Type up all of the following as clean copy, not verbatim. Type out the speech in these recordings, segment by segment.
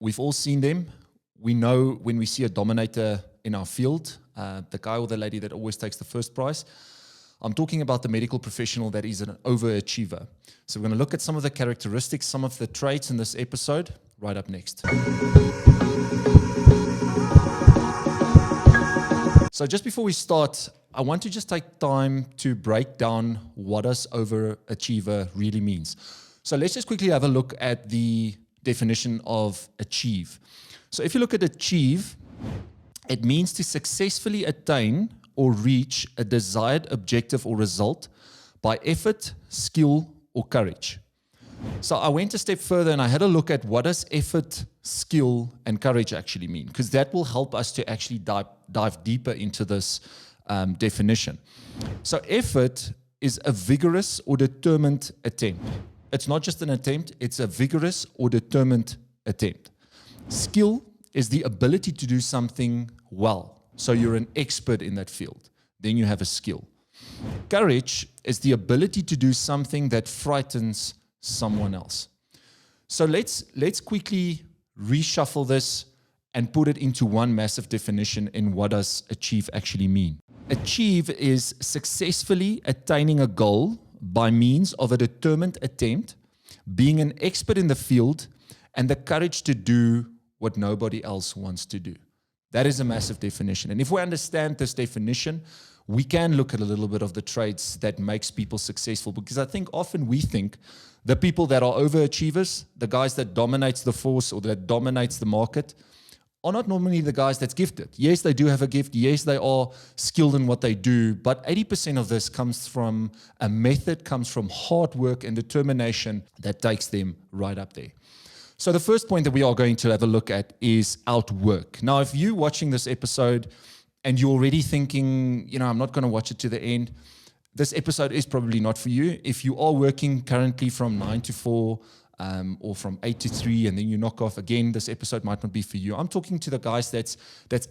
We've all seen them. We know when we see a dominator in our field, the guy or the lady that always takes the first prize. I'm talking about the medical professional that is an overachiever. So we're going to look at some of the characteristics, some of the traits in this episode, right up next. So just before we start, I want to just take time to break down what does overachiever really means. So let's just quickly have a look at the definition of achieve. So if you look at achieve, it means to successfully attain or reach a desired objective or result by effort, skill, or courage. So I went a step further and I had a look at what does effort, skill, and courage actually mean, because that will help us to actually dive deeper into this definition. So effort is a vigorous or determined attempt. It's not just an attempt, it's a vigorous or determined attempt. Skill is the ability to do something well. So you're an expert in that field. Then you have a skill. Courage is the ability to do something that frightens someone else. So let's quickly reshuffle this and put it into one massive definition in what does achieve actually mean. Achieve is successfully attaining a goal by means of a determined attempt, being an expert in the field, and the courage to do what nobody else wants to do. That is a massive definition. And if we understand this definition, we can look at a little bit of the traits that makes people successful, because I think often we think the people that are overachievers, the guys that dominates the force or that dominates the market, are not normally the guys that's gifted. Yes, they do have a gift. Yes, they are skilled in what they do. But 80% of this comes from a method, comes from hard work and determination that takes them right up there. So the first point that we are going to have a look at is outwork. Now, if you're watching this episode and you're already thinking, I'm not going to watch it to the end, this episode is probably not for you. If you are working currently from 9 to 4 or from 8 to 3 and then you knock off, again, this episode might not be for you. I'm talking to the guys that's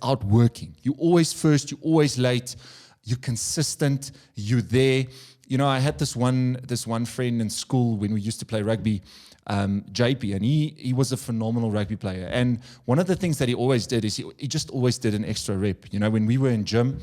outworking. You're always first, you're always late, you're consistent, you're there. I had this one friend in school when we used to play rugby, JP, and he was a phenomenal rugby player. And one of the things that he always did is he just always did an extra rep. When we were in gym,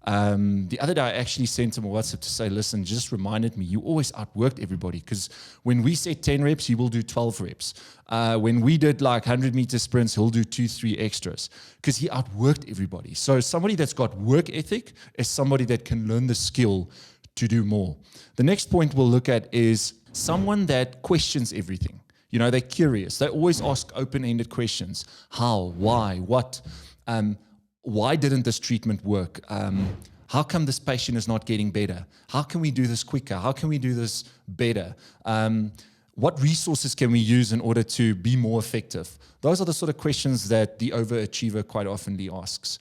the other day I actually sent him a WhatsApp to say, listen, just reminded me, you always outworked everybody, because when we said 10 reps, he will do 12 reps. When we did like 100-meter sprints, he'll do 2-3 extras, because he outworked everybody. So somebody that's got work ethic is somebody that can learn the skill to do more. The next point we'll look at is someone that questions everything. They're curious. They always ask open-ended questions. How? Why? What? Why didn't this treatment work? How come this patient is not getting better? How can we do this quicker? How can we do this better? What resources can we use in order to be more effective? Those are the sort of questions that the overachiever quite often asks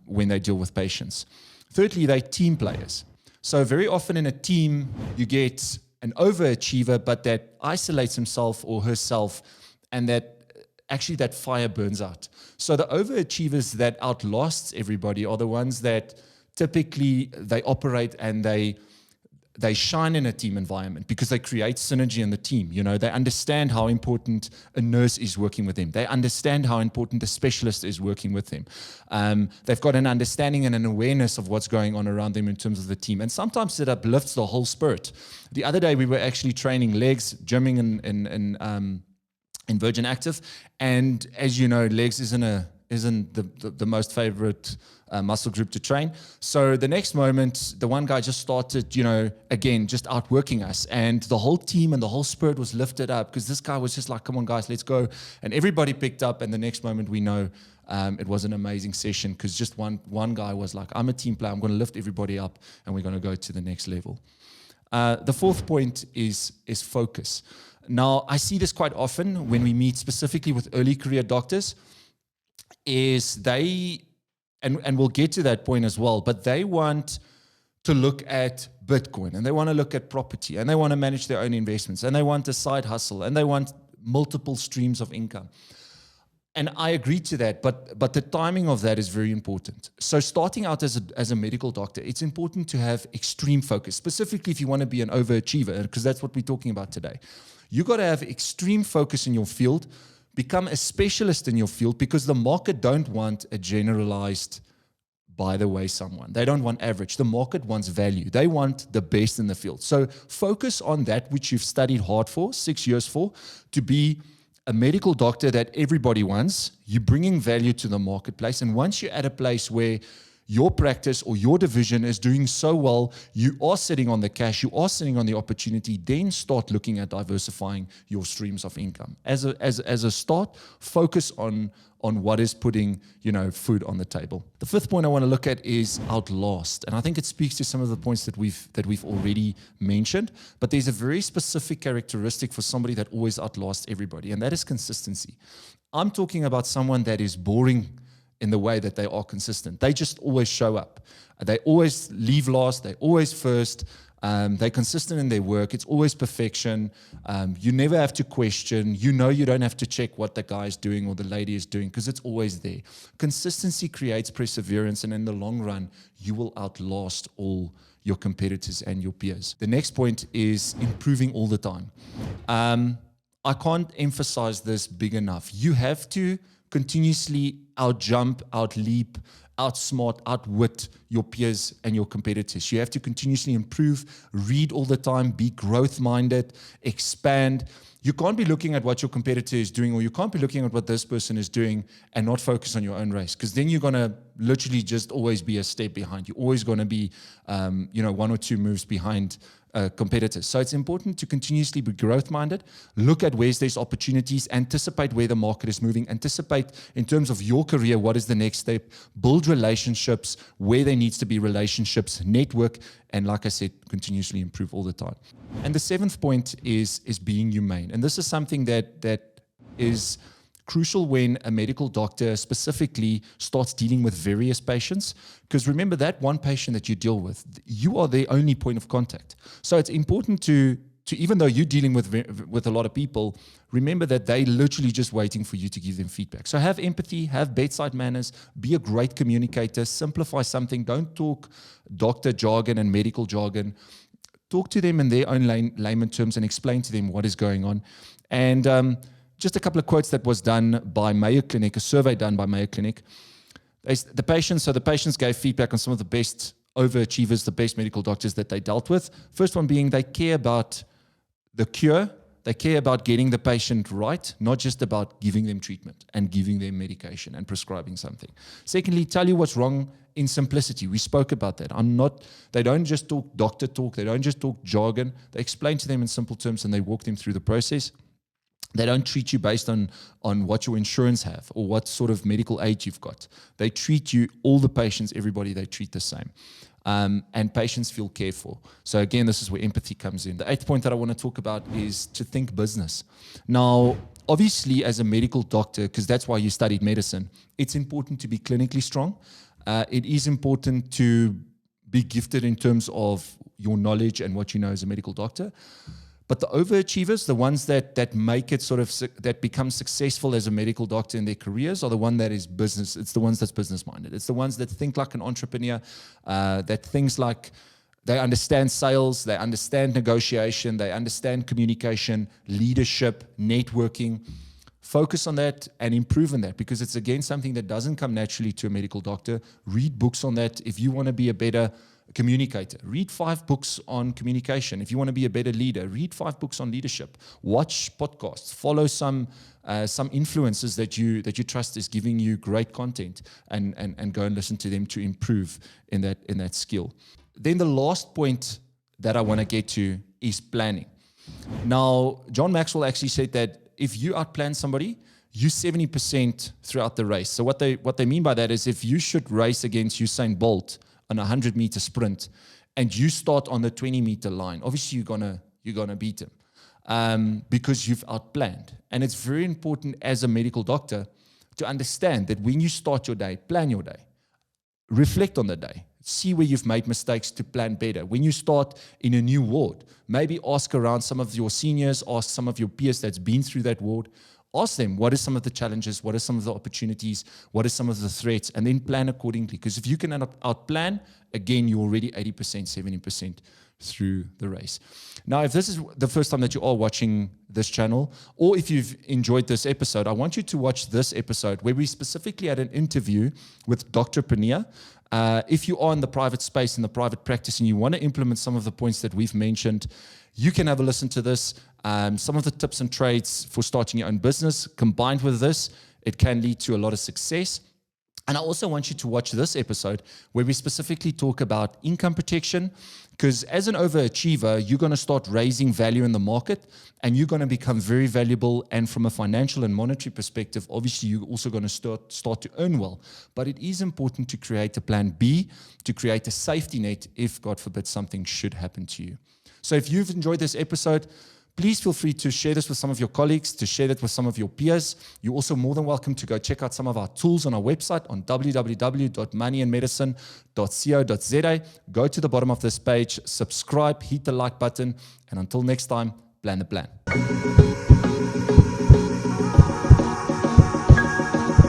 when they deal with patients. Thirdly, they're team players. So very often in a team, you get an overachiever, but that isolates himself or herself, and that fire burns out. So the overachievers that outlasts everybody are the ones that typically they operate and they shine in a team environment because they create synergy in the team. They understand how important a nurse is working with them. They understand how important a specialist is working with them. They've got an understanding and an awareness of what's going on around them in terms of the team. And sometimes it uplifts the whole spirit. The other day we were actually training legs, gymming in Virgin Active. And as you know, legs isn't the most favorite muscle group to train. So the next moment, the one guy just started, again, just outworking us. And the whole team and the whole spirit was lifted up because this guy was just like, come on, guys, let's go. And everybody picked up. And the next moment we know it was an amazing session because just one guy was like, I'm a team player. I'm going to lift everybody up and we're going to go to the next level. The fourth point is focus. Now, I see this quite often when we meet specifically with early career doctors, is and we'll get to that point as well, but they want to look at Bitcoin and they want to look at property and they want to manage their own investments and they want a side hustle and they want multiple streams of income. And I agree to that, but the timing of that is very important. So starting out as a medical doctor, it's important to have extreme focus, specifically if you want to be an overachiever, because that's what we're talking about today. You got to have extreme focus in your field, become a specialist in your field, because the market don't want a generalized, by the way, someone. They don't want average. The market wants value. They want the best in the field. So focus on that which you've studied hard for, 6 years for, to be a medical doctor that everybody wants. You're bringing value to the marketplace. And once you're at a place where your practice or your division is doing so well, you are sitting on the cash, you are sitting on the opportunity, then start looking at diversifying your streams of income. As a start, focus on what is putting, food on the table. The fifth point I want to look at is Outlast. And I think it speaks to some of the points that we've already mentioned, but there's a very specific characteristic for somebody that always outlasts everybody, and that is consistency. I'm talking about someone that is boring in the way that they are consistent. They just always show up. They always leave last. They're always first. They're consistent in their work. It's always perfection. You never have to question. You don't have to check what the guy is doing or the lady is doing, because it's always there. Consistency creates perseverance, and in the long run, you will outlast all your competitors and your peers. The next point is improving all the time. I can't emphasize this big enough. You have to continuously outjump, outleap, outsmart, outwit your peers and your competitors. You have to continuously improve, read all the time, be growth-minded, expand. You can't be looking at what your competitor is doing, or you can't be looking at what this person is doing and not focus on your own race, because then you're going to literally just always be a step behind. You're always going to be, 1 or 2 moves behind competitors. So it's important to continuously be growth-minded, look at where there's opportunities, anticipate where the market is moving, anticipate in terms of your career, what is the next step, build relationships where there needs to be relationships, network, and like I said, continuously improve all the time. And the 7th point is being humane. And this is something that is crucial when a medical doctor specifically starts dealing with various patients, because remember, that one patient that you deal with, you are their only point of contact. So it's important to even though you're dealing with a lot of people, remember that they're literally just waiting for you to give them feedback. So have empathy, have bedside manners, be a great communicator, simplify something. Don't talk doctor jargon and medical jargon. Talk to them in their own layman terms and explain to them what is going on. And just a couple of quotes that was done by Mayo Clinic, a survey done by Mayo Clinic. The patients gave feedback on some of the best overachievers, the best medical doctors that they dealt with. First one being, they care about the cure. They care about getting the patient right, not just about giving them treatment and giving them medication and prescribing something. Secondly, tell you what's wrong in simplicity. We spoke about that. They don't just talk doctor talk. They don't just talk jargon. They explain to them in simple terms and they walk them through the process. They don't treat you based on what your insurance have or what sort of medical aid you've got. They treat you, all the patients, everybody, they treat the same. And patients feel cared for. So again, this is where empathy comes in. The 8th point that I want to talk about is to think business. Now, obviously, as a medical doctor, because that's why you studied medicine, it's important to be clinically strong. It is important to be gifted in terms of your knowledge and what you know as a medical doctor. But the overachievers, the ones that make it that become successful as a medical doctor in their careers, are the one that is business. It's the ones that's business minded. It's the ones that think like an entrepreneur, that thinks like they understand sales, they understand negotiation, they understand communication, leadership, networking. Focus on that and improve on that, because it's again something that doesn't come naturally to a medical doctor. Read books on that. If you want to be a better communicator, read 5 books on communication. If you want to be a better leader, read 5 books on leadership. Watch podcasts. Follow some influencers that you trust is giving you great content, and go and listen to them to improve in that skill. Then the last point that I want to get to is planning. Now, John Maxwell actually said that if you outplan somebody, you 70% throughout the race. So what they mean by that is, if you should race against Usain Bolt on a 100-meter sprint, and you start on the 20-meter line, obviously you're gonna beat him, because you've outplanned. And it's very important as a medical doctor to understand that when you start your day, plan your day, reflect on the day, see where you've made mistakes to plan better. When you start in a new ward, maybe ask around some of your seniors, ask some of your peers that's been through that ward, Ask them, what are some of the challenges? What are some of the opportunities? What are some of the threats? And then plan accordingly. Because if you can outplan, again, you're already 80%, 70% through the race. Now, if this is the first time that you are watching this channel, or if you've enjoyed this episode, I want you to watch this episode where we specifically had an interview with Dr. Pania. If you are in the private space, in the private practice, and you want to implement some of the points that we've mentioned, you can have a listen to this. Some of the tips and trades for starting your own business, combined with this, it can lead to a lot of success. And I also want you to watch this episode where we specifically talk about income protection, because as an overachiever, you're going to start raising value in the market and you're going to become very valuable. And from a financial and monetary perspective, obviously, you're also going to start to earn well. But it is important to create a plan B, to create a safety net if, God forbid, something should happen to you. So if you've enjoyed this episode, please feel free to share this with some of your colleagues, to share that with some of your peers. You're also more than welcome to go check out some of our tools on our website on www.moneyandmedicine.co.za. Go to the bottom of this page, subscribe, hit the like button, and until next time, plan the plan.